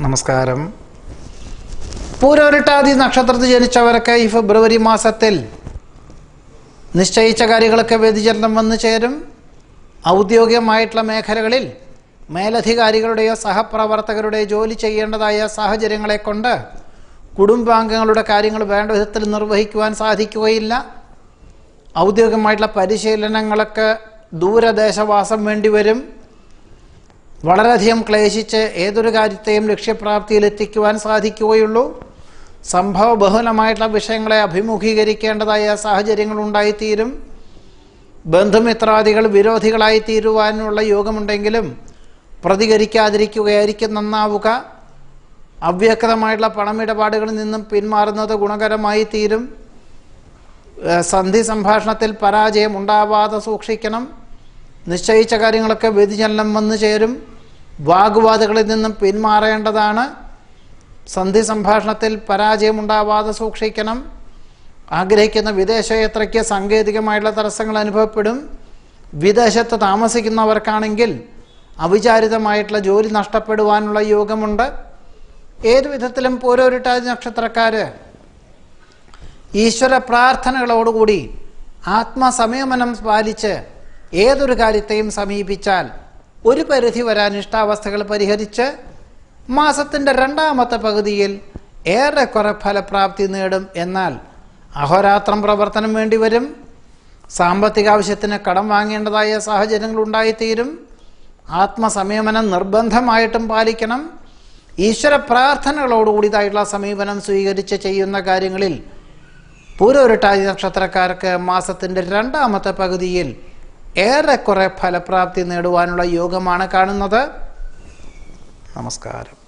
നമസ്കാരം. പൂരോരുട്ടാതി നക്ഷത്രത്തിൽ ജനിച്ചവരൊക്കെ ഈ ഫെബ്രുവരി മാസത്തിൽ നിശ്ചയിച്ച കാര്യങ്ങളൊക്കെ വ്യതിചലനം വന്നു ചേരും. ഔദ്യോഗികമായിട്ടുള്ള മേഖലകളിൽ മേലധികാരികളുടെയോ സഹപ്രവർത്തകരുടെയോ ജോലി ചെയ്യേണ്ടതായ സാഹചര്യങ്ങളെ കൊണ്ട് കുടുംബാംഗങ്ങളുടെ കാര്യങ്ങൾ വേണ്ട വിധത്തിൽ നിർവഹിക്കുവാൻ സാധിക്കുകയില്ല. ഔദ്യോഗികമായിട്ടുള്ള പരിശീലനങ്ങളൊക്കെ ദൂരദേശവാസം വേണ്ടിവരും. വളരെയധികം ക്ലേശിച്ച് ഏതൊരു കാര്യത്തെയും ലക്ഷ്യപ്രാപ്തിയിലെത്തിക്കുവാൻ സാധിക്കുകയുള്ളൂ. സംഭവബഹുലമായിട്ടുള്ള വിഷയങ്ങളെ അഭിമുഖീകരിക്കേണ്ടതായ സാഹചര്യങ്ങൾ ഉണ്ടായിത്തീരും. ബന്ധുമിത്രാദികൾ വിരോധികളായി തീരുവാനുള്ള യോഗമുണ്ടെങ്കിലും പ്രതികരിക്കാതിരിക്കുകയായിരിക്കും നന്നാവുക. അവ്യക്തമായിട്ടുള്ള പണമിടപാടുകളിൽ നിന്നും പിന്മാറുന്നത് ഗുണകരമായി തീരും. സന്ധി സംഭാഷണത്തിൽ പരാജയം ഉണ്ടാവാതെ സൂക്ഷിക്കണം. നിശ്ചയിച്ച കാര്യങ്ങളൊക്കെ വ്യതിചലനം വന്നു ചേരും. വാഗ്വാദങ്ങളിൽ നിന്നും പിന്മാറേണ്ടതാണ്. സന്ധി സംഭാഷണത്തിൽ പരാജയം ഉണ്ടാവാതെ സൂക്ഷിക്കണം. ആഗ്രഹിക്കുന്ന വിദേശയാത്രയ്ക്ക് സാങ്കേതികമായിട്ടുള്ള തടസ്സങ്ങൾ അനുഭവപ്പെടും. വിദേശത്ത് താമസിക്കുന്നവർക്കാണെങ്കിൽ അവിചാരിതമായിട്ടുള്ള ജോലി നഷ്ടപ്പെടുവാനുള്ള യോഗമുണ്ട്. ഏതു വിധത്തിലും പൂരോരുട്ടാതി നക്ഷത്രക്കാർ ഈശ്വര പ്രാർത്ഥനകളോടുകൂടി ആത്മസംയമനം പാലിച്ച് ഏതൊരു കാര്യത്തെയും സമീപിച്ചാൽ ഒരു പരിധി വരെ അനിഷ്ടാവസ്ഥകൾ പരിഹരിച്ച് മാസത്തിൻ്റെ രണ്ടാമത്തെ പകുതിയിൽ ഏറെക്കുറെ ഫലപ്രാപ്തി നേടും. എന്നാൽ അഹോരാത്രം പ്രവർത്തനം വേണ്ടിവരും. സാമ്പത്തിക ആവശ്യത്തിന് കടം വാങ്ങേണ്ടതായ സാഹചര്യങ്ങൾ ഉണ്ടായിത്തീരും. ആത്മസംയമനം നിർബന്ധമായിട്ടും പാലിക്കണം. ഈശ്വര പ്രാർത്ഥനകളോടുകൂടിയതായിട്ടുള്ള സമീപനം സ്വീകരിച്ച് ചെയ്യുന്ന കാര്യങ്ങളിൽ പൂരോരുട്ടാതി നക്ഷത്രക്കാർക്ക് മാസത്തിൻ്റെ രണ്ടാമത്തെ പകുതിയിൽ ഏറെക്കുറെ ഫലപ്രാപ്തി നേടുവാനുള്ള യോഗമാണ് കാണുന്നത്. നമസ്കാരം.